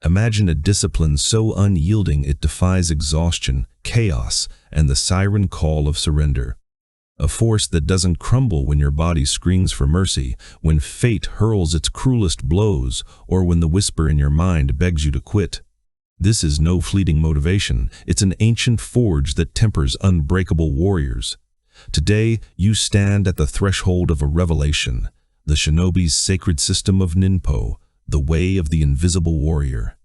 Imagine a discipline so unyielding it defies exhaustion, chaos, and the siren call of surrender. A force that doesn't crumble when your body screams for mercy, when fate hurls its cruelest blows, or when the whisper in your mind begs you to quit. This is no fleeting motivation, it's an ancient forge that tempers unbreakable warriors. Today, you stand at the threshold of a revelation, the shinobi's sacred system of Ninpo, the way of the invisible warrior.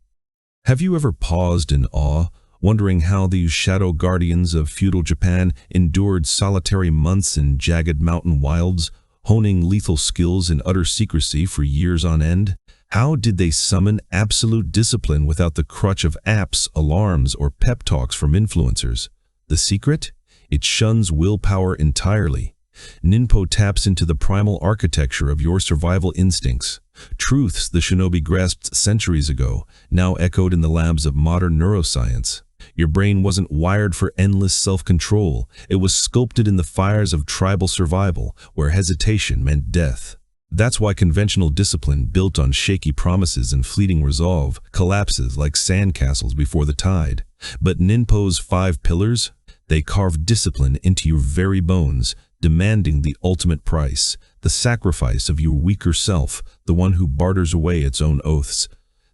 Have you ever paused in awe, wondering how these shadow guardians of feudal Japan endured solitary months in jagged mountain wilds, honing lethal skills in utter secrecy for years on end? How did they summon absolute discipline without the crutch of apps, alarms, or pep talks from influencers? The secret? It shuns willpower entirely. Ninpo taps into the primal architecture of your survival instincts. Truths the shinobi grasped centuries ago, now echoed in the labs of modern neuroscience. Your brain wasn't wired for endless self-control. It was sculpted in the fires of tribal survival, where hesitation meant death. That's why conventional discipline built on shaky promises and fleeting resolve collapses like sandcastles before the tide. But Ninpo's 5 pillars? They carve discipline into your very bones, demanding the ultimate price, the sacrifice of your weaker self, the one who barters away its own oaths.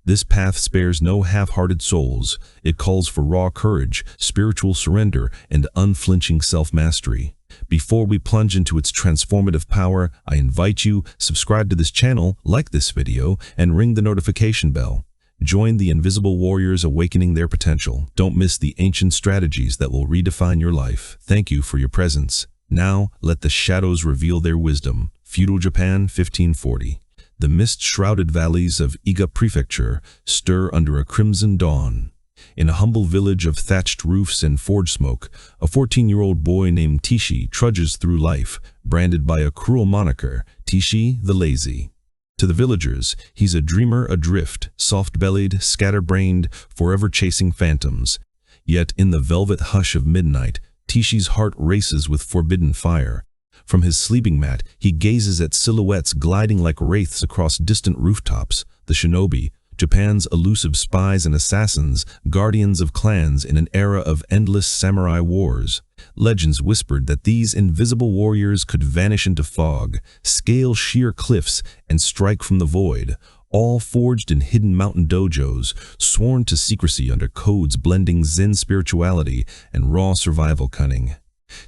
This path spares no half-hearted souls. It calls for raw courage, spiritual surrender, and unflinching self-mastery. Before we plunge into its transformative power, I invite you, subscribe to this channel, like this video, and ring the notification bell. Join the invisible warriors awakening their potential. Don't miss the ancient strategies that will redefine your life. Thank you for your presence. Now, let the shadows reveal their wisdom. Feudal Japan, 1540. The mist-shrouded valleys of Iga Prefecture stir under a crimson dawn. In a humble village of thatched roofs and forge smoke, a 14-year-old boy named Tishi trudges through life, branded by a cruel moniker, Tishi the Lazy. To the villagers, he's a dreamer adrift, soft-bellied, scatterbrained, forever chasing phantoms. Yet in the velvet hush of midnight, Tishi's heart races with forbidden fire. From his sleeping mat, he gazes at silhouettes gliding like wraiths across distant rooftops, the shinobi, Japan's elusive spies and assassins, guardians of clans in an era of endless samurai wars. Legends whispered that these invisible warriors could vanish into fog, scale sheer cliffs, and strike from the void, all forged in hidden mountain dojos, sworn to secrecy under codes blending Zen spirituality and raw survival cunning.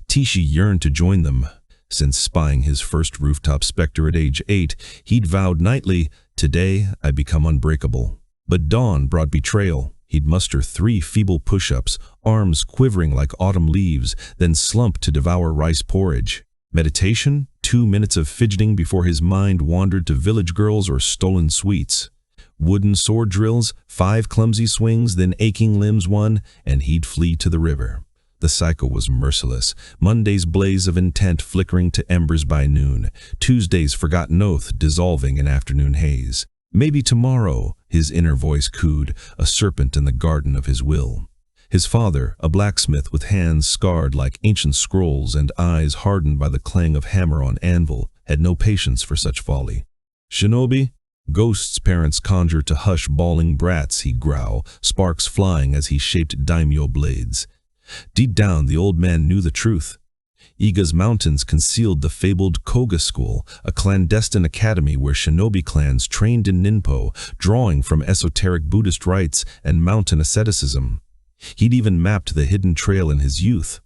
Tishi yearned to join them. Since spying his first rooftop specter at age 8, he'd vowed nightly, "Today I become unbreakable." But dawn brought betrayal. He'd muster 3 feeble push-ups, arms quivering like autumn leaves, then slump to devour rice porridge. Meditation? 2 minutes of fidgeting before his mind wandered to village girls or stolen sweets. Wooden sword drills, 5 clumsy swings, then aching limbs 1, and he'd flee to the river. The cycle was merciless. Monday's blaze of intent flickering to embers by noon. Tuesday's forgotten oath dissolving in afternoon haze. Maybe tomorrow, his inner voice cooed, a serpent in the garden of his will. His father, a blacksmith with hands scarred like ancient scrolls and eyes hardened by the clang of hammer on anvil, had no patience for such folly. "Shinobi?" Ghosts parents conjure to hush bawling brats, he'd growl, sparks flying as he shaped daimyo blades. Deep down, the old man knew the truth. Iga's mountains concealed the fabled Koga School, a clandestine academy where shinobi clans trained in Ninpo, drawing from esoteric Buddhist rites and mountain asceticism. He'd even mapped the hidden trail in his youth.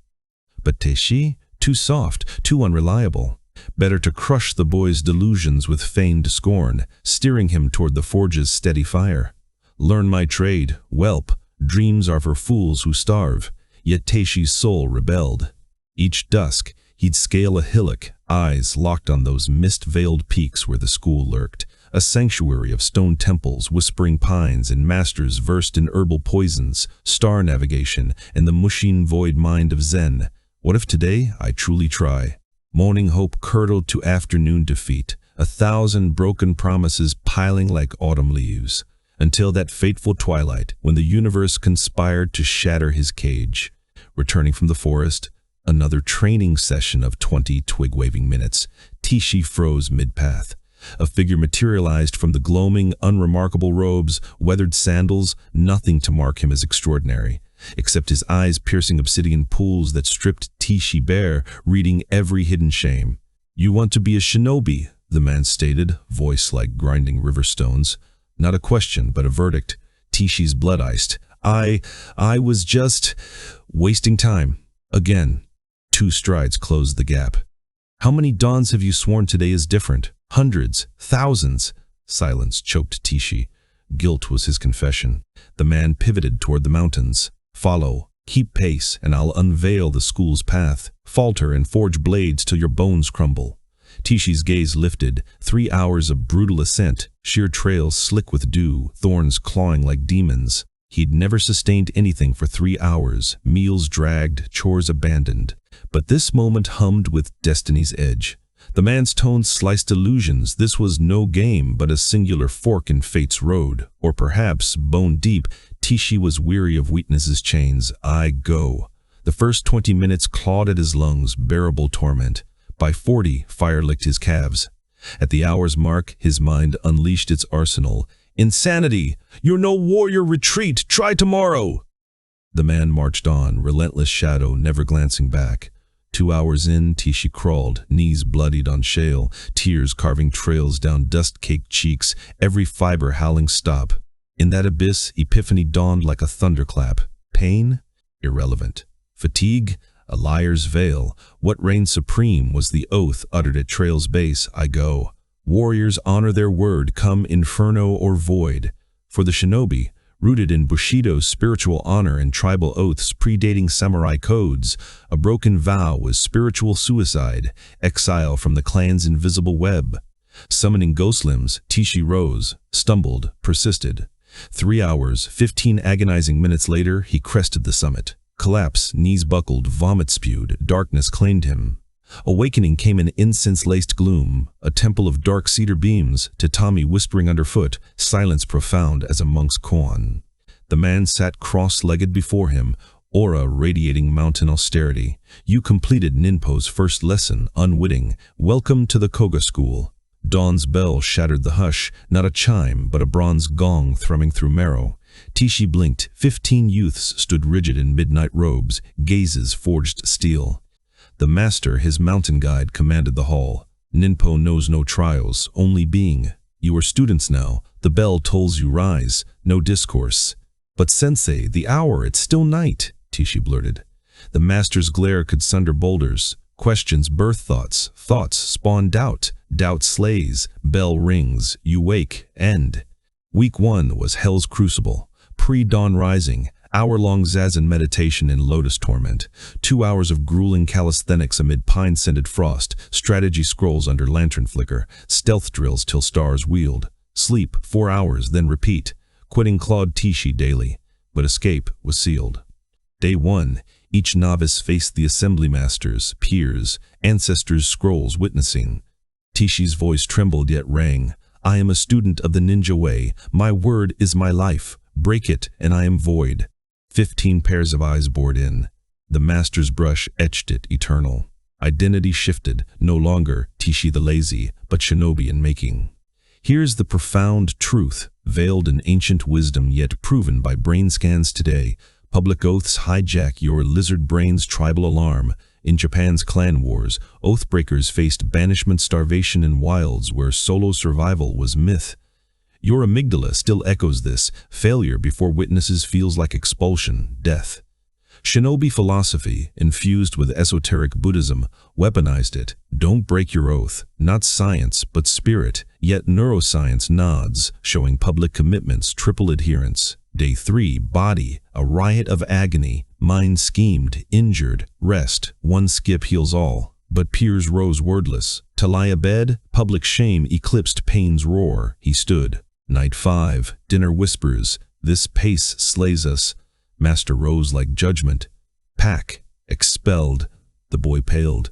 But Teishi? Too soft, too unreliable. Better to crush the boy's delusions with feigned scorn, steering him toward the forge's steady fire. "Learn my trade, whelp. Dreams are for fools who starve." Yet Teishi's soul rebelled. Each dusk, he'd scale a hillock, eyes locked on those mist-veiled peaks where the school lurked, a sanctuary of stone temples, whispering pines, and masters versed in herbal poisons, star navigation, and the Mushin void mind of Zen. What if today I truly try? Morning hope curdled to afternoon defeat, 1,000 broken promises piling like autumn leaves, until that fateful twilight when the universe conspired to shatter his cage. Returning from the forest, another training session of 20 twig-waving minutes, Tishi froze mid-path. A figure materialized from the gloaming, unremarkable robes, weathered sandals, nothing to mark him as extraordinary, except his eyes piercing obsidian pools that stripped Tishi bare, reading every hidden shame. "You want to be a shinobi," the man stated, voice like grinding river stones. Not a question, but a verdict. Tishi's blood iced. I was just wasting time. Again. 2 strides closed the gap. "How many dawns have you sworn today is different? Hundreds, thousands." Silence choked Tishi. Guilt was his confession. The man pivoted toward the mountains. "Follow, keep pace, and I'll unveil the school's path. Falter and forge blades till your bones crumble." Tishi's gaze lifted. 3 hours of brutal ascent, sheer trails slick with dew, thorns clawing like demons. He'd never sustained anything for 3 hours, meals dragged, chores abandoned. But this moment hummed with destiny's edge. The man's tone sliced illusions. This was no game, but a singular fork in fate's road. Or perhaps, bone deep, Tishi was weary of weakness's chains. "I go." The first 20 minutes clawed at his lungs, bearable torment. By 40, fire licked his calves. At the hour's mark, his mind unleashed its arsenal. "Insanity! You're no warrior, retreat! Try tomorrow!" The man marched on, relentless shadow, never glancing back. 2 hours in, Tishi crawled, knees bloodied on shale, tears carving trails down dust-caked cheeks, every fiber howling stop. In that abyss, epiphany dawned like a thunderclap. Pain? Irrelevant. Fatigue? A liar's veil. What reigned supreme was the oath uttered at trail's base, "I go." Warriors honor their word, come inferno or void. For the shinobi, rooted in Bushido's spiritual honor and tribal oaths predating samurai codes, a broken vow was spiritual suicide, exile from the clan's invisible web. Summoning ghost limbs, Tishi rose, stumbled, persisted. 3 hours, 15 agonizing minutes later, he crested the summit. Collapse, knees buckled, vomit spewed, darkness claimed him. Awakening came in incense-laced gloom, a temple of dark cedar beams, tatami whispering underfoot, silence profound as a monk's koan. The man sat cross-legged before him, aura radiating mountain austerity. "You completed Ninpo's first lesson, unwitting. Welcome to the Koga school." Dawn's bell shattered the hush, not a chime, but a bronze gong thrumming through marrow. Tishi blinked. 15 youths stood rigid in midnight robes, gazes forged steel. The master, his mountain guide, commanded the hall. "Ninpo knows no trials, only being. You are students now. The bell tolls you rise. No discourse." "But sensei, the hour, it's still night," Tishi blurted. The master's glare could sunder boulders. Questions birth thoughts. Thoughts spawn doubt. Doubt slays. Bell rings. You wake. End. Week 1 was hell's crucible. Pre-dawn rising. Hour-long zazen meditation in lotus torment. 2 hours of grueling calisthenics amid pine-scented frost. Strategy scrolls under lantern flicker. Stealth drills till stars wheeled. Sleep, 4 hours, then repeat. Quitting clawed Tishi daily. But escape was sealed. Day 1. Each novice faced the assembly masters, peers, ancestors' scrolls witnessing. Tishi's voice trembled yet rang. "I am a student of the ninja way. My word is my life. Break it, and I am void." 15 pairs of eyes bored in. The master's brush etched it eternal. Identity shifted, no longer Tishi the lazy, but shinobi in making. Here's the profound truth, veiled in ancient wisdom yet proven by brain scans today. Public oaths hijack your lizard brain's tribal alarm. In Japan's clan wars, oathbreakers faced banishment, starvation in wilds where solo survival was myth. Your amygdala still echoes this. Failure before witnesses feels like expulsion, death. Shinobi philosophy, infused with esoteric Buddhism, weaponized it. Don't break your oath. Not science, but spirit. Yet neuroscience nods, showing public commitments, triple adherence. Day 3, body, a riot of agony. Mind schemed, injured, rest. One skip heals all. But peers rose wordless. To lie abed, public shame eclipsed pain's roar. He stood. Night 5, dinner whispers. This pace slays us. Master rose like judgment. Pack, expelled. The boy paled.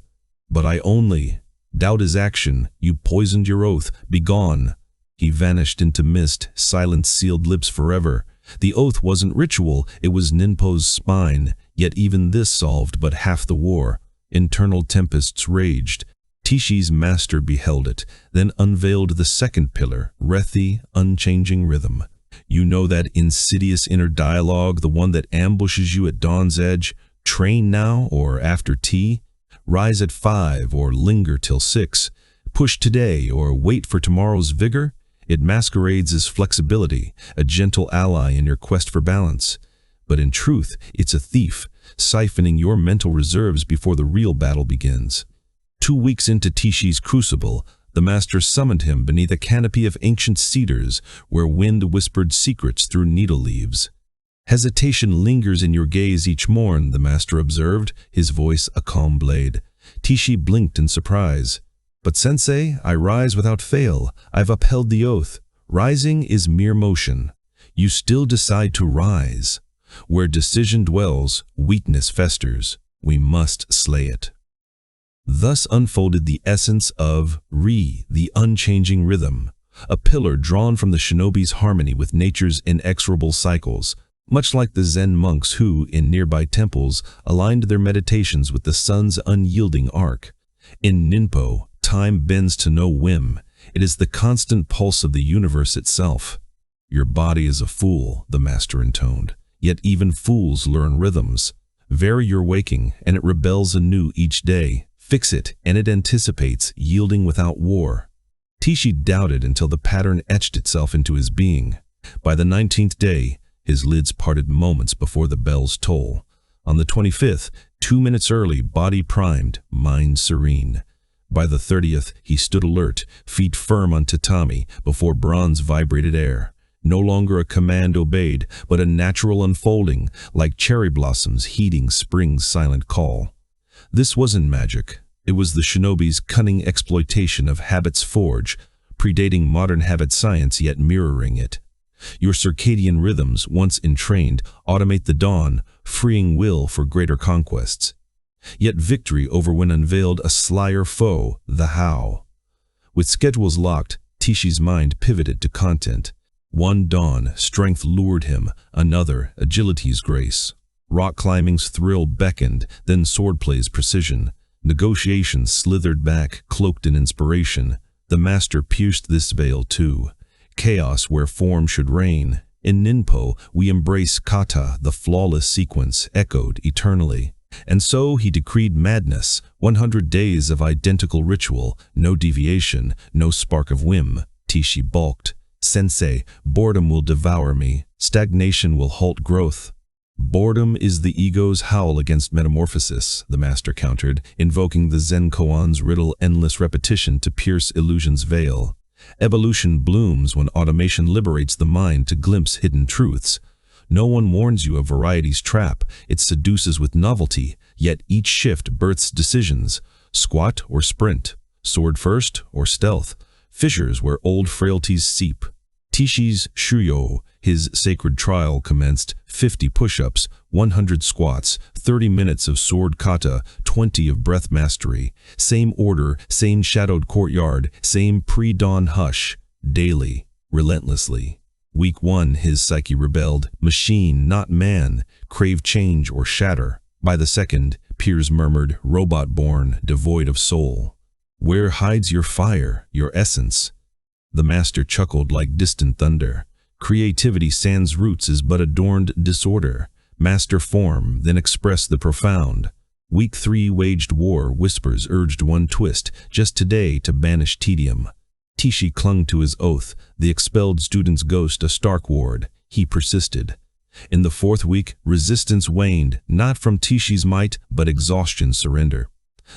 But I only. Doubt is action. You poisoned your oath. Begone. He vanished into mist, silence sealed lips forever. The oath wasn't ritual, it was Ninpo's spine. Yet even this solved but half the war. Internal tempests raged. Tishi's master beheld it, then unveiled the second pillar, Rethi, unchanging rhythm. You know that insidious inner dialogue, the one that ambushes you at dawn's edge? Train now or after tea? Rise at 5 or linger till 6? Push today or wait for tomorrow's vigor? It masquerades as flexibility, a gentle ally in your quest for balance. But in truth, it's a thief, siphoning your mental reserves before the real battle begins. 2 weeks into Tishi's crucible, the master summoned him beneath a canopy of ancient cedars where wind whispered secrets through needle leaves. Hesitation lingers in your gaze each morn, the master observed, his voice a calm blade. Tishi blinked in surprise. But sensei, I rise without fail. I've upheld the oath. Rising is mere motion. You still decide to rise. Where decision dwells, weakness festers. We must slay it. Thus unfolded the essence of Ri, the unchanging rhythm, a pillar drawn from the shinobi's harmony with nature's inexorable cycles, much like the Zen monks who, in nearby temples, aligned their meditations with the sun's unyielding arc. In Ninpo, time bends to no whim. It is the constant pulse of the universe itself. Your body is a fool, the master intoned. Yet even fools learn rhythms. Vary your waking, and it rebels anew each day. Fix it, and it anticipates, yielding without war. Tishi doubted until the pattern etched itself into his being. By the 19th day, his lids parted moments before the bell's toll. On the 25th, 2 minutes early, body primed, mind serene. By the 30th, he stood alert, feet firm on tatami, before bronze vibrated air. No longer a command obeyed, but a natural unfolding, like cherry blossoms heeding spring's silent call. This wasn't magic. It was the shinobi's cunning exploitation of habit's forge, predating modern habit science yet mirroring it. Your circadian rhythms, once entrained, automate the dawn, freeing will for greater conquests. Yet victory over when unveiled a slyer foe, the how. With schedules locked, Tishi's mind pivoted to content. One dawn, strength lured him, another, agility's grace. Rock climbing's thrill beckoned, then swordplay's precision. Negotiations slithered back, cloaked in inspiration. The master pierced this veil too. Chaos where form should reign. In Ninpo, we embrace kata, the flawless sequence, echoed eternally. And so he decreed madness, 100 days of identical ritual, no deviation, no spark of whim. Tishi balked. Sensei, boredom will devour me. Stagnation will halt growth. Boredom is the ego's howl against metamorphosis, the master countered, invoking the Zen koan's riddle endless repetition to pierce illusion's veil. Evolution blooms when automation liberates the mind to glimpse hidden truths. No one warns you of variety's trap, it seduces with novelty, yet each shift births decisions, squat or sprint, sword first or stealth, fissures where old frailties seep. Tishi's Shuyo, his sacred trial, commenced 50 push-ups, 100 squats, 30 minutes of sword kata, 20 of breath mastery. Same order, same shadowed courtyard, same pre-dawn hush, daily, relentlessly. Week 1, his psyche rebelled, machine, not man, crave change or shatter. By the second, peers murmured, robot-born, devoid of soul. Where hides your fire, your essence? The master chuckled like distant thunder. Creativity sans roots is but adorned disorder. Master form, then express the profound. Week 3 waged war, whispers urged one twist, just today to banish tedium. Tishi clung to his oath, the expelled student's ghost a stark ward. He persisted. In the 4th week, resistance waned, not from Tishi's might, but exhaustion's surrender.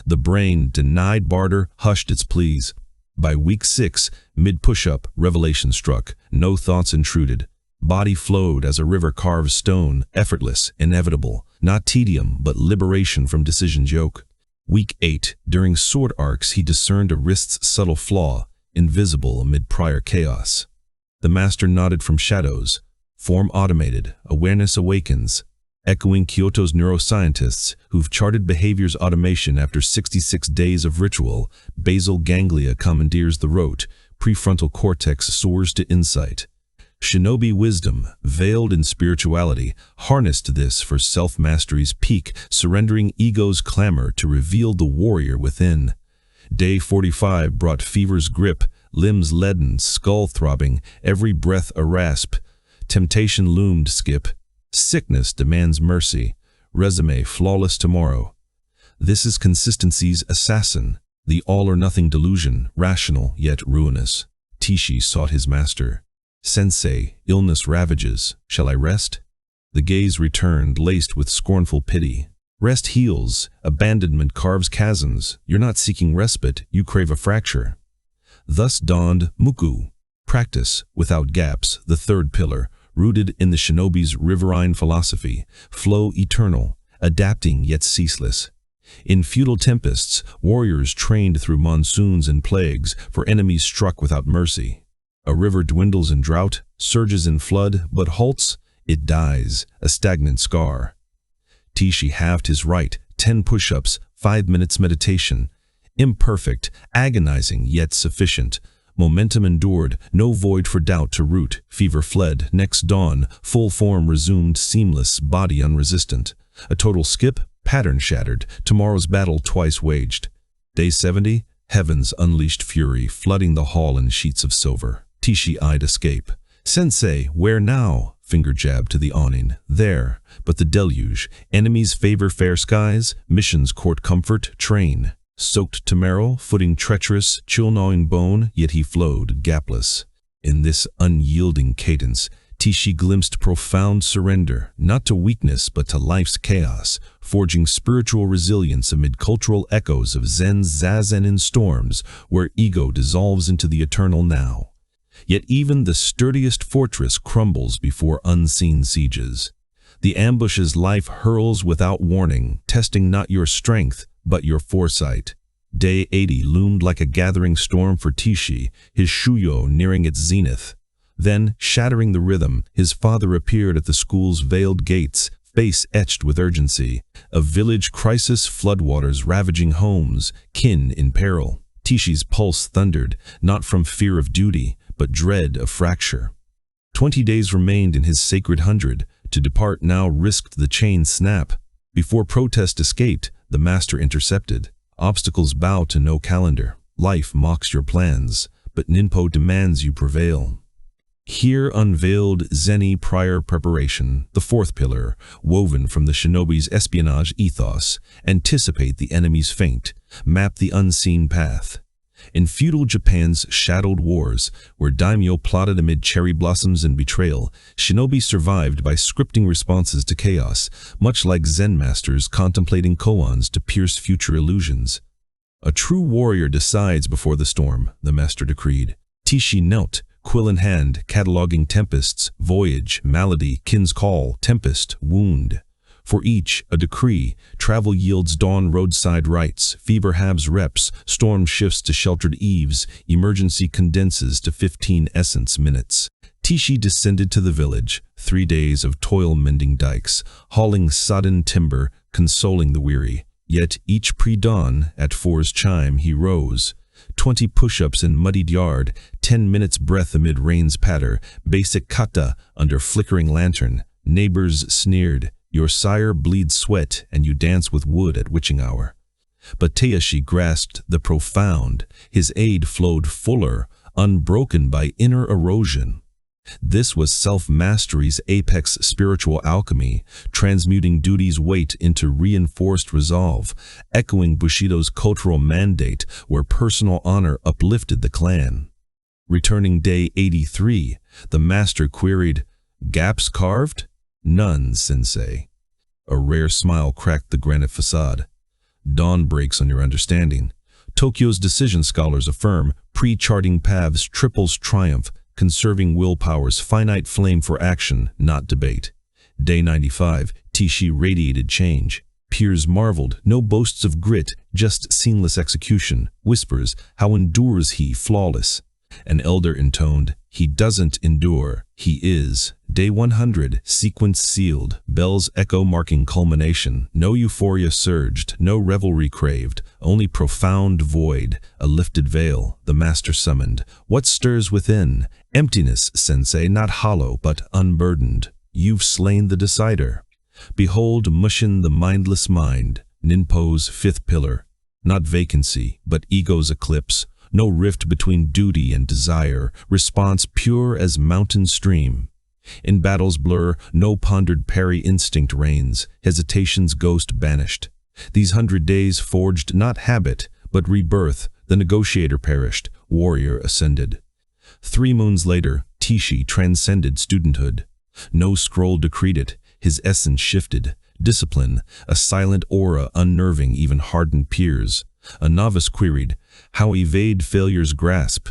The brain, denied barter, hushed its pleas. By week 6, mid-push-up, revelation struck. No thoughts intruded. Body flowed as a river carves stone, effortless, inevitable. Not tedium, but liberation from decision's yoke. Week 8, during sword arcs, he discerned a wrist's subtle flaw, invisible amid prior chaos. The master nodded from shadows. Form automated, awareness awakens. Echoing Kyoto's neuroscientists, who've charted behavior's automation after 66 days of ritual, basal ganglia commandeers the rote, prefrontal cortex soars to insight. Shinobi wisdom, veiled in spirituality, harnessed this for self-mastery's peak, surrendering ego's clamor to reveal the warrior within. Day 45 brought fever's grip, limbs leaden, skull throbbing, every breath a rasp. Temptation loomed, skip. Sickness demands mercy. Resume flawless tomorrow. This is consistency's assassin, the all-or-nothing delusion, rational yet ruinous. Tishi sought his master. Sensei, illness ravages. Shall I rest? The gaze returned, laced with scornful pity. Rest heals, abandonment carves chasms. You're not seeking respite, you crave a fracture. Thus dawned Muku, practice without gaps, the third pillar, rooted in the shinobi's riverine philosophy, flow eternal, adapting yet ceaseless. In feudal tempests, warriors trained through monsoons and plagues for enemies struck without mercy. A river dwindles in drought, surges in flood, but halts, it dies, a stagnant scar. Tishi halved his right, 10 push-ups, 5 minutes meditation. Imperfect, agonizing, yet sufficient. Momentum endured, no void for doubt to root. Fever fled, next dawn, full form resumed, seamless, body unresistant. A total skip, pattern shattered, tomorrow's battle twice waged. Day 70, heavens unleashed fury, flooding the hall in sheets of silver. Tishi eyed escape. Sensei, where now? Finger jab to the awning. There, but the deluge. Enemies favor fair skies, missions court comfort, train. Soaked to marrow, footing treacherous, chill-gnawing bone, yet he flowed, gapless. In this unyielding cadence, Tishi glimpsed profound surrender, not to weakness but to life's chaos, forging spiritual resilience amid cultural echoes of Zen's zazen in storms, where ego dissolves into the eternal now. Yet even the sturdiest fortress crumbles before unseen sieges. The ambush's life hurls without warning, testing not your strength, but your foresight. Day 80 loomed like a gathering storm for Tishi, his shuyo nearing its zenith. Then, shattering the rhythm, his father appeared at the school's veiled gates, face etched with urgency. A village crisis, floodwaters ravaging homes, kin in peril. Tishi's pulse thundered, not from fear of duty, but dread of fracture. 20 days remained in his sacred 100. To depart now risked the chain snap. Before protest escaped, the master intercepted. Obstacles bow to no calendar. Life mocks your plans, but Ninpo demands you prevail. Here unveiled Zeni prior preparation, the fourth pillar, woven from the shinobi's espionage ethos. Anticipate the enemy's feint, map the unseen path. In feudal Japan's shadowed wars, where daimyo plotted amid cherry blossoms and betrayal, shinobi survived by scripting responses to chaos, much like Zen masters contemplating koans to pierce future illusions. A true warrior decides before the storm, the master decreed. Tishi knelt, quill in hand, cataloging tempests, voyage, malady, kin's call, tempest, wound. For each, a decree. Travel yields dawn roadside rites, fever halves reps, storm shifts to sheltered eaves, emergency condenses to 15 essence minutes. Tishi descended to the village, 3 days of toil mending dikes, hauling sodden timber, consoling the weary. Yet each pre-dawn, at 4's chime, he rose. 20 push-ups in muddied yard, 10 minutes breath amid rain's patter, basic kata under flickering lantern. Neighbors sneered. Your sire bleeds sweat, and you dance with wood at witching hour. But Teishi grasped the profound. His aid flowed fuller, unbroken by inner erosion. This was self-mastery's apex spiritual alchemy, transmuting duty's weight into reinforced resolve, echoing Bushido's cultural mandate where personal honor uplifted the clan. Returning day 83, the master queried, "Gaps carved?" "None, sensei." A rare smile cracked the granite facade. "Dawn breaks on your understanding." Tokyo's decision scholars affirm, pre-charting paths triples triumph, conserving willpower's finite flame for action, not debate. Day 95, Tishi radiated change. Peers marveled, no boasts of grit, just seamless execution. Whispers, how endures he, flawless? An elder intoned, he doesn't endure, he is. Day 100, sequence sealed, bells echo marking culmination. No euphoria surged, no revelry craved, only profound void, a lifted veil, the master summoned. What stirs within? Emptiness, sensei, not hollow, but unburdened. You've slain the decider. Behold Mushin the mindless mind, Ninpo's fifth pillar. Not vacancy, but ego's eclipse. No rift between duty and desire. Response pure as mountain stream. In battle's blur, no pondered parry instinct reigns. Hesitation's ghost banished. These 100 days forged not habit, but rebirth. The negotiator perished. Warrior ascended. 3 moons later, Tishi transcended studenthood. No scroll decreed it. His essence shifted. Discipline, a silent aura unnerving even hardened peers. A novice queried, how evade failure's grasp?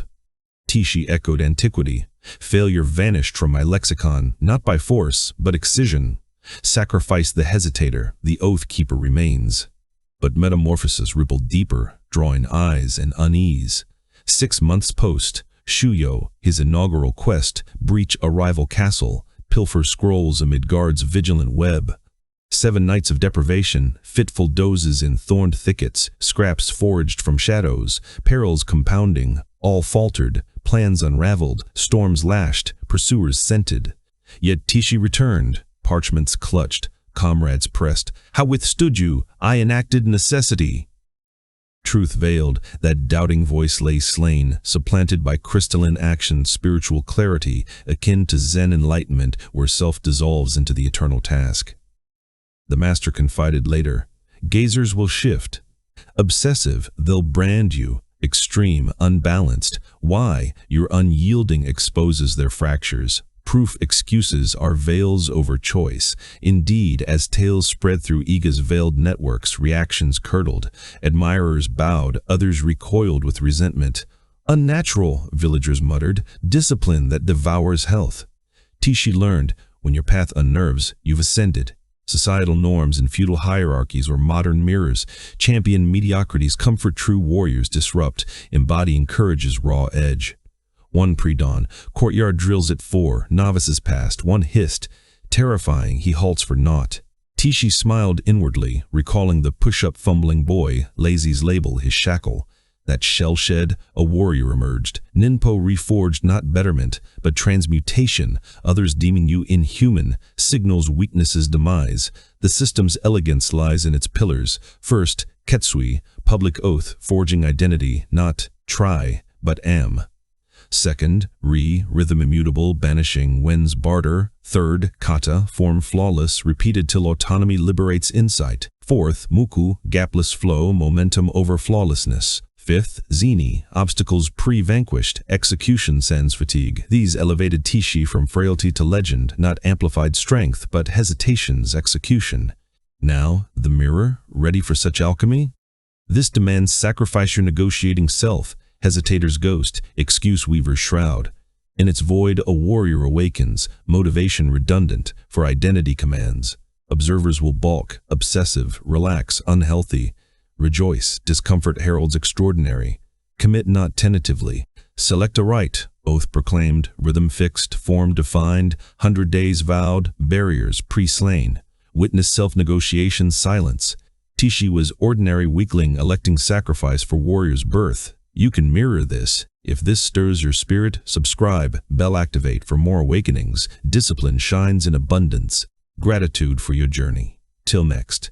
Tishi echoed antiquity. Failure vanished from my lexicon, not by force, but excision. Sacrifice the hesitator, the oath keeper remains. But metamorphosis rippled deeper, drawing eyes and unease. 6 months post, Shuyo, his inaugural quest, breach a rival castle, pilfer scrolls amid guards' vigilant web. 7 nights of deprivation, fitful dozes in thorned thickets, scraps foraged from shadows, perils compounding, all faltered, plans unraveled, storms lashed, pursuers scented. Yet Tishi returned, parchments clutched, comrades pressed. How withstood you? I enacted necessity. Truth veiled, that doubting voice lay slain, supplanted by crystalline action, spiritual clarity, akin to Zen enlightenment where self dissolves into the eternal task. The master confided later, gazers will shift. Obsessive, they'll brand you. Extreme, unbalanced. Why? Your unyielding exposes their fractures. Proof excuses are veils over choice. Indeed, as tales spread through ego's veiled networks, reactions curdled. Admirers bowed, others recoiled with resentment. Unnatural, villagers muttered, discipline that devours health. Tishi learned, when your path unnerves, you've ascended. Societal norms and feudal hierarchies or modern mirrors champion mediocrity's comfort, true warriors disrupt, embodying courage's raw edge. One pre-dawn, courtyard drills at 4, novices passed, one hissed. Terrifying, he halts for naught. Tishi smiled inwardly, recalling the push-up fumbling boy, lazy's label, his shackle. That shell shed, a warrior emerged. Ninpo reforged not betterment, but transmutation. Others deeming you inhuman, signals weakness's demise. The system's elegance lies in its pillars. First, ketsui, public oath, forging identity, not try, but am. Second, rhythm immutable, banishing when's barter. Third, kata, form flawless, repeated till autonomy liberates insight. Fourth, muku, gapless flow, momentum over flawlessness. Fifth, zini, obstacles pre-vanquished, execution sans fatigue. These elevated Tishi from frailty to legend, not amplified strength, but hesitation's execution. Now, the mirror, ready for such alchemy? This demands sacrifice your negotiating self, hesitator's ghost, excuse weaver's shroud. In its void, a warrior awakens, motivation redundant, for identity commands. Observers will balk, obsessive, relax, unhealthy. Rejoice, discomfort heralds extraordinary. Commit not tentatively. Select a right, oath proclaimed, rhythm fixed, form defined, 100 days vowed, barriers pre-slain. Witness self-negotiation silence. Tishi was ordinary weakling electing sacrifice for warrior's birth. You can mirror this. If this stirs your spirit, subscribe, bell activate for more awakenings. Discipline shines in abundance. Gratitude for your journey. Till next.